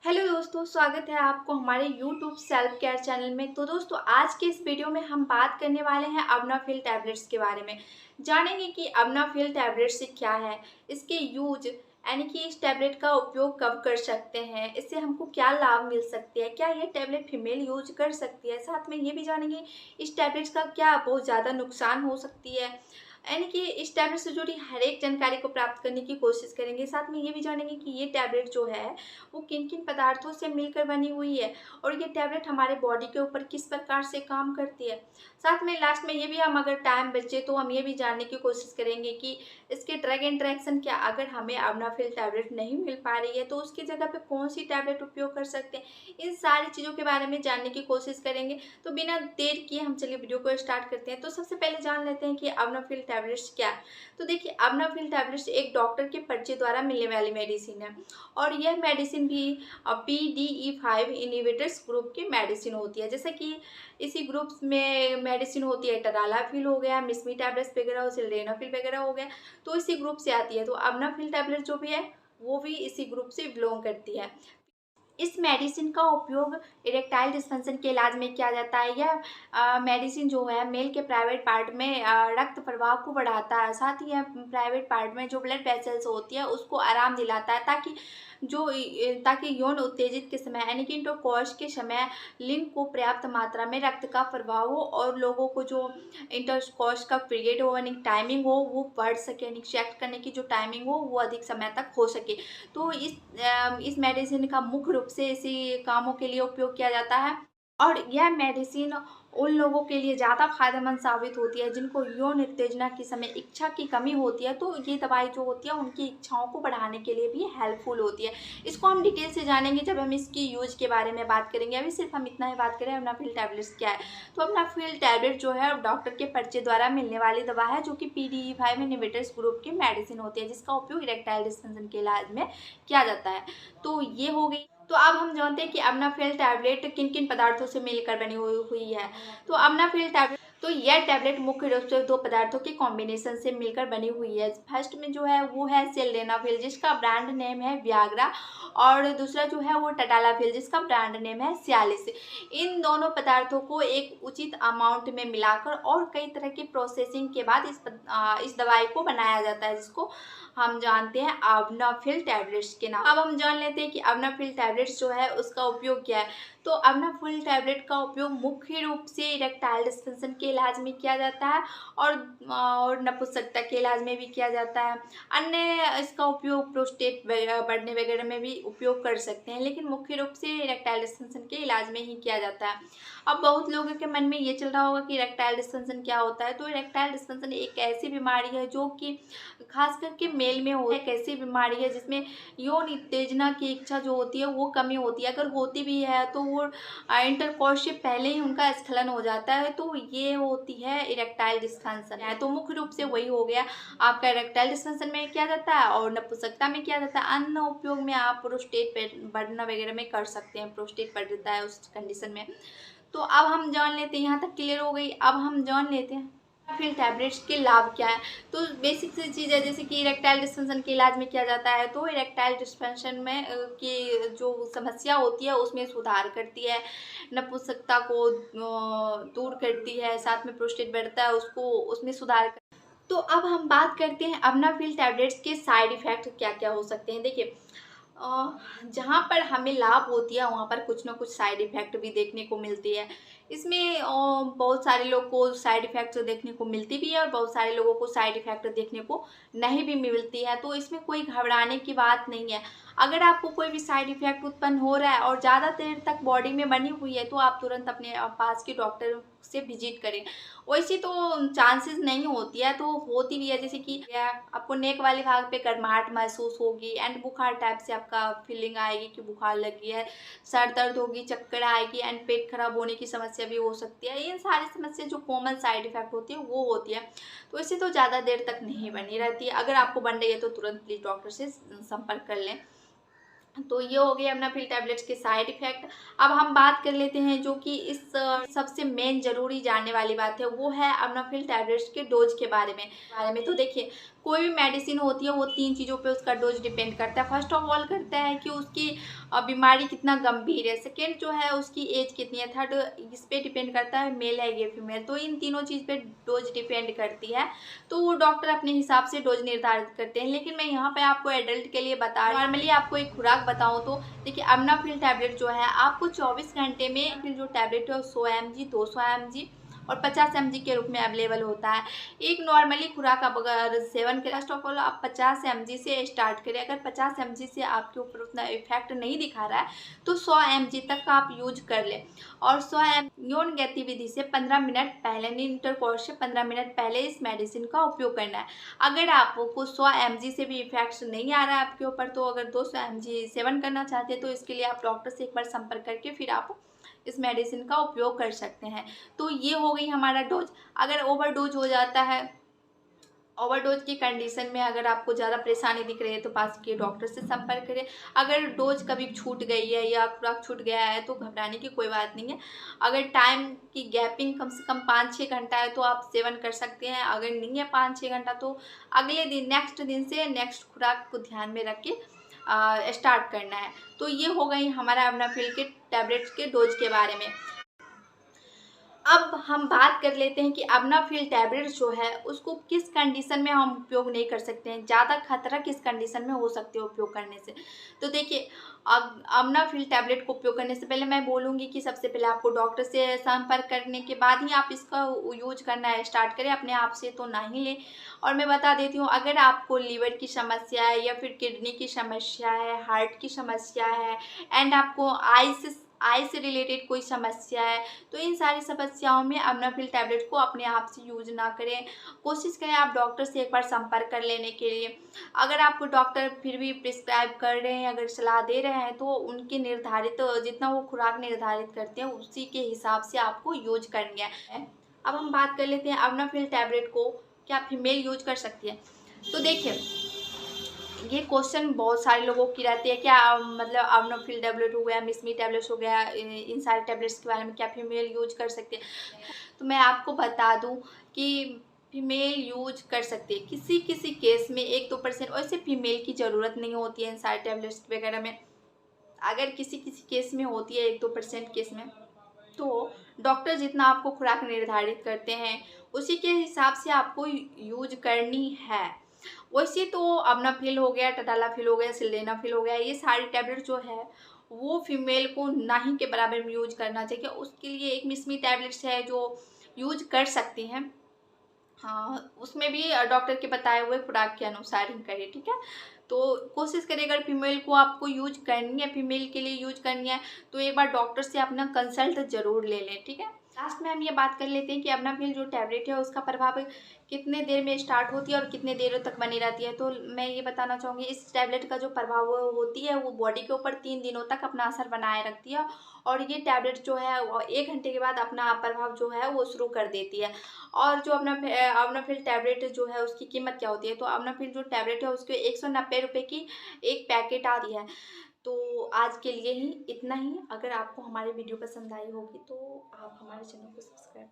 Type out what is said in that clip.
Hello दोस्तों, स्वागत है आपको हमारे यूट्यूब सेल्फ केयर चैनल में। तो दोस्तों, आज के इस वीडियो में हम बात करने वाले हैं अवनाफिल टैबलेट्स के बारे में। जानेंगे कि अवनाफिल टैबलेट्स क्या है, इसके यूज यानी कि इस टैबलेट का उपयोग कब कर सकते हैं, इससे हमको क्या लाभ मिल सकते हैं, क्या ये टैबलेट फीमेल यूज कर सकती है। साथ में ये भी जानेंगे इस टैबलेट्स का क्या बहुत ज़्यादा नुकसान हो सकती है, यानी कि इस टैबलेट से जुड़ी हर एक जानकारी को प्राप्त करने की कोशिश करेंगे। साथ में ये भी जानेंगे कि ये टैबलेट जो है वो किन किन पदार्थों से मिलकर बनी हुई है और ये टैबलेट हमारे बॉडी के ऊपर किस प्रकार से काम करती है। साथ में लास्ट में ये भी हम अगर टाइम बचे तो हम ये भी जानने की कोशिश करेंगे कि इसके ड्रग इंटरेक्शन क्या, अगर हमें अवनाफिल टैबलेट नहीं मिल पा रही है तो उसकी जगह पे कौन सी टैबलेट उपयोग कर सकते हैं। इन सारी चीज़ों के बारे में जानने की कोशिश करेंगे। तो बिना देर किए हम चलिए वीडियो को स्टार्ट करते हैं। तो सबसे पहले जान लेते हैं कि अवनाफिल टैबलेट्स क्या है। तो देखिए, अवनाफिल टैबलेट्स एक डॉक्टर के पर्चे द्वारा मिलने वाली मेडिसिन है और यह मेडिसिन भी PDE5 इनहिबिटर्स ग्रुप की मेडिसिन होती है। जैसे कि इसी ग्रुप में मेडिसिन होती है टडालाफिल हो गया, मिसमी टैबलेट्स वगैरह, सिल्डेनाफिल वगैरह हो गया, तो इसी ग्रुप से आती है। तो अवनाफिल टैबलेट जो भी है वो भी इसी ग्रुप से बिलोंग करती है। इस मेडिसिन का उपयोग इरेक्टाइल डिस्फंक्शन के इलाज में किया जाता है। यह मेडिसिन जो है मेल के प्राइवेट पार्ट में रक्त प्रवाह को बढ़ाता है। साथ ही यह प्राइवेट पार्ट में जो ब्लड वेसल्स होती है उसको आराम दिलाता है, ताकि यौन उत्तेजित के समय यानी कि इंटरकोर्स के समय लिंग को पर्याप्त मात्रा में रक्त का प्रवाह हो और लोगों को जो इंटरकोर्स का पीरियड हो यानी टाइमिंग हो वो बढ़ सके, यानी सेक्स करने की जो टाइमिंग हो वो अधिक समय तक हो सके। तो इस मेडिसिन का मुख्य रूप से इसी कामों के लिए उपयोग किया जाता है और यह मेडिसिन उन लोगों के लिए ज़्यादा फायदेमंद साबित होती है जिनको यौन उत्तेजना के समय इच्छा की कमी होती है। तो ये दवाई जो होती है उनकी इच्छाओं को बढ़ाने के लिए भी हेल्पफुल होती है। इसको हम डिटेल से जानेंगे जब हम इसकी यूज के बारे में बात करेंगे। अभी सिर्फ हम इतना ही बात करें अवनाफिल टैबलेट्स क्या है। तो अवनाफिल टैबलेट जो है डॉक्टर के पर्चे द्वारा मिलने वाली दवा है जो कि PDE5 इनहिबिटर्स ग्रुप की मेडिसिन होती है, जिसका उपयोग इरेक्टाइल डिस्फंक्शन के इलाज में किया जाता है। तो ये हो गई। तो अब हम जानते हैं कि अवनाफिल टैबलेट किन किन पदार्थों से मिलकर बनी हुई है। तो अवनाफिल टैबलेट, तो यह टैबलेट मुख्य रूप से दो पदार्थों के कॉम्बिनेशन से मिलकर बनी हुई है। फर्स्ट में जो है वो है सिल्डेनाफिल, जिसका ब्रांड नेम है वियाग्रा, और दूसरा जो है वो टडालाफिल, जिसका ब्रांड नेम है सियालिस। इन दोनों पदार्थों को एक उचित अमाउंट में मिलाकर और कई तरह की प्रोसेसिंग के बाद इस दवाई को बनाया जाता है, जिसको हम जानते हैं अवनाफिल टैबलेट्स के नाम। अब हम जान लेते हैं कि अवनाफिल टैबलेट्स जो है उसका उपयोग क्या है। तो अवनाफिल टैबलेट का उपयोग मुख्य रूप से इरेक्टाइल डिस्फंक्शन के इलाज में किया जाता है और नपुंसकता के इलाज में भी किया जाता है। अन्य इसका उपयोग प्रोस्टेट बढ़ने वगैरह में भी उपयोग कर सकते हैं, लेकिन मुख्य रूप से इरेक्टाइल डिस्फंक्शन के इलाज में ही किया जाता है। अब बहुत लोगों के मन में ये चल रहा होगा कि इरेक्टाइल डिस्फंक्शन क्या होता है। तो इरेक्टाइल डिस्फंक्शन एक ऐसी बीमारी है जो कि खास करके मेल में हो, एक ऐसी बीमारी है जिसमें यौन उत्तेजना की इच्छा जो होती है वो कमी होती है। अगर होती भी है तो वो इंटरकोर्स से पहले ही उनका स्खलन हो जाता है। तो ये होती है इरेक्टाइल डिस्फंक्शन है। तो मुख्य रूप से वही हो गया आपका इरेक्टाइल डिस्फंक्शन में किया जाता है और नपुंसकता में किया जाता है। अन्य उपयोग में आप प्रोस्टेट बढ़ना वगैरह में कर सकते हैं, प्रोस्टेट बढ़ जाता है उस कंडीशन में। तो अब हम जान लेते हैं, यहाँ तक क्लियर हो गई। अब हम जान लेते हैं फिर टैबलेट्स के लाभ क्या है। तो बेसिक सी चीज़ है, जैसे कि इरेक्टाइल डिस्फंक्शन के इलाज में किया जाता है। तो इरेक्टाइल डिस्फंक्शन में की जो समस्या होती है उसमें सुधार करती है, नपुंसकता को दूर करती है, साथ में प्रोस्टेट बढ़ता है उसको उसमें सुधार कर। तो अब हम बात करते हैं अवनाफिल टैबलेट्स के साइड इफ़ेक्ट क्या क्या हो सकते हैं। देखिए, जहाँ पर हमें लाभ होती है वहाँ पर कुछ ना कुछ साइड इफ़ेक्ट भी देखने को मिलती है। इसमें बहुत सारे लोग को साइड इफ़ेक्ट देखने को मिलती भी है और बहुत सारे लोगों को साइड इफ़ेक्ट देखने को नहीं भी मिलती है। तो इसमें कोई घबराने की बात नहीं है। अगर आपको कोई भी साइड इफ़ेक्ट उत्पन्न हो रहा है और ज़्यादा देर तक बॉडी में बनी हुई है तो आप तुरंत अपने पास के डॉक्टर से विजिट करें। वैसे तो चांसेस नहीं होती है, तो होती भी है, जैसे कि आपको नेक वाले भाग पे गर्माहट महसूस होगी एंड बुखार टाइप से आपका फीलिंग आएगी कि बुखार लगी है, सर दर्द होगी, चक्कर आएगी एंड पेट खराब होने की समस्या भी हो सकती है। ये सारी समस्या जो कॉमन साइड इफेक्ट होती है वो होती है। तो इससे तो ज़्यादा देर तक नहीं बनी रहती है। अगर आपको बन रही है तो तुरंत प्लीज़ डॉक्टर से संपर्क कर लें। तो ये हो गए अवनाफिल टैबलेट्स के साइड इफ़ेक्ट। अब हम बात कर लेते हैं जो कि इस सबसे मेन ज़रूरी जानने वाली बात है, वो है अवनाफिल टैबलेट्स के डोज के बारे में। तो देखिए, कोई भी मेडिसिन होती है वो 3 चीज़ों पे उसका डोज डिपेंड करता है। फर्स्ट ऑफ ऑल करता है कि उसकी बीमारी कितना गंभीर है, सेकेंड जो है उसकी एज कितनी है, थर्ड इस पे डिपेंड करता है मेल है या फीमेल। तो इन तीनों चीज़ पे डोज डिपेंड करती है, तो वो डॉक्टर अपने हिसाब से डोज निर्धारित करते हैं। लेकिन मैं यहाँ पे आपको एडल्ट के लिए बता रही हूँ। नॉर्मली आपको एक खुराक बताऊँ तो देखिए, अमनाफिल टैबलेट जो है आपको 24 घंटे में फिर जो टैबलेट है 100 mg, 200 mg और 50 mg के रूप में अवेलेबल होता है। एक नॉर्मली खुराक आप अगर सेवन करें, फर्स्ट ऑफ ऑल आप 50 mg से स्टार्ट करें। अगर 50 mg से आपके ऊपर उतना इफेक्ट नहीं दिखा रहा है तो 100 mg तक का आप यूज कर लें। और 100 mg यौन गतिविधि से 15 मिनट पहले, इंटरकोर्स से 15 मिनट पहले इस मेडिसिन का उपयोग करना है। अगर आपको 100 mg से भी इफेक्ट नहीं आ रहा है आपके ऊपर, तो अगर 200 mg सेवन करना चाहते हैं तो इसके लिए आप डॉक्टर से एक बार संपर्क करके फिर आप इस मेडिसिन का उपयोग कर सकते हैं। तो ये हो गई हमारा डोज। अगर ओवरडोज हो जाता है, ओवरडोज की कंडीशन में अगर आपको ज़्यादा परेशानी दिख रही है तो पास के डॉक्टर से संपर्क करें। अगर डोज कभी छूट गई है या खुराक छूट गया है तो घबराने की कोई बात नहीं है। अगर टाइम की गैपिंग कम से कम 5-6 घंटा है तो आप सेवन कर सकते हैं। अगर नहीं है 5-6 घंटा तो अगले दिन, नेक्स्ट दिन से नेक्स्ट खुराक को ध्यान में रख के स्टार्ट करना है। तो ये हो गई हमारा अमनाफिल के टैबलेट्स के डोज के बारे में। अब हम बात कर लेते हैं कि अमनाफिल टैबलेट्स जो है उसको किस कंडीशन में हम उपयोग नहीं कर सकते हैं, ज़्यादा खतरा किस कंडीशन में हो सकते हैं उपयोग करने से। तो देखिए, अमनाफिल टैबलेट को उपयोग करने से पहले मैं बोलूँगी कि सबसे पहले आपको डॉक्टर से संपर्क करने के बाद ही आप इसका यूज करना स्टार्ट करें, अपने आप से तो ना ही लें। और मैं बता देती हूँ, अगर आपको लीवर की समस्या है या फिर किडनी की समस्या है, हार्ट की समस्या है एंड आपको आई से रिलेटेड कोई समस्या है, तो इन सारी समस्याओं में अमनाफिल टैबलेट को अपने आप से यूज ना करें। कोशिश करें आप डॉक्टर से एक बार संपर्क कर लेने के लिए। अगर आपको डॉक्टर फिर भी प्रिस्क्राइब कर रहे हैं, अगर सलाह दे रहे हैं, तो उनके निर्धारित जितना वो खुराक निर्धारित करते हैं उसी के हिसाब से आपको यूज करनी है। अब हम बात कर लेते हैं अमनाफिल टैबलेट को क्या फीमेल यूज कर सकती है। तो देखिए, ये क्वेश्चन बहुत सारे लोगों की रहती है, क्या मतलब अमनोफिल टैबलेट हो गया, मिसमी टैबलेट्स हो गया, इन सारे टैबलेट्स के बारे में क्या फीमेल यूज कर सकते हैं। तो मैं आपको बता दूं कि फीमेल यूज कर सकती है किसी किसी केस में, 1-2%। वैसे फीमेल की ज़रूरत नहीं होती है इन सारे टैबलेट्स वगैरह में। अगर किसी किसी केस में होती है 1-2% केस में, तो डॉक्टर जितना आपको खुराक निर्धारित करते हैं उसी के हिसाब से आपको यूज करनी है। वैसे तो अमनाफिल हो गया, टटालाफिल हो गया, सिल्डेनाफिल हो गया, ये सारी टैबलेट जो है वो फीमेल को ना ही के बराबर में यूज करना चाहिए। उसके लिए एक मिसमी टैबलेट्स है जो यूज कर सकती हैं। हाँ, उसमें भी डॉक्टर के बताए हुए खुराक के अनुसार ही करें, ठीक है। तो कोशिश करें, अगर फीमेल को आपको यूज करनी है, फीमेल के लिए यूज करनी है, तो एक बार डॉक्टर से अपना कंसल्ट जरूर ले लें, ठीक है। लास्ट में हम ये बात कर लेते हैं कि अमनाफिल जो टैबलेट है उसका प्रभाव कितने देर में स्टार्ट होती है और कितने देर तक बनी रहती है। तो मैं ये बताना चाहूँगी, इस टैबलेट का जो प्रभाव होती है वो बॉडी के ऊपर 3 दिनों तक अपना असर बनाए रखती है। और ये टैबलेट जो है वो 1 घंटे के बाद अपना प्रभाव जो है वो शुरू कर देती है। और जो अमनाफिल टैबलेट जो है उसकी कीमत क्या होती है, तो अमनाफिल जो टैबलेट है उसके 190 रुपये की एक पैकेट आती है। तो आज के लिए ही इतना ही। अगर आपको हमारी वीडियो पसंद आई होगी तो आप हमारे चैनल को सब्सक्राइब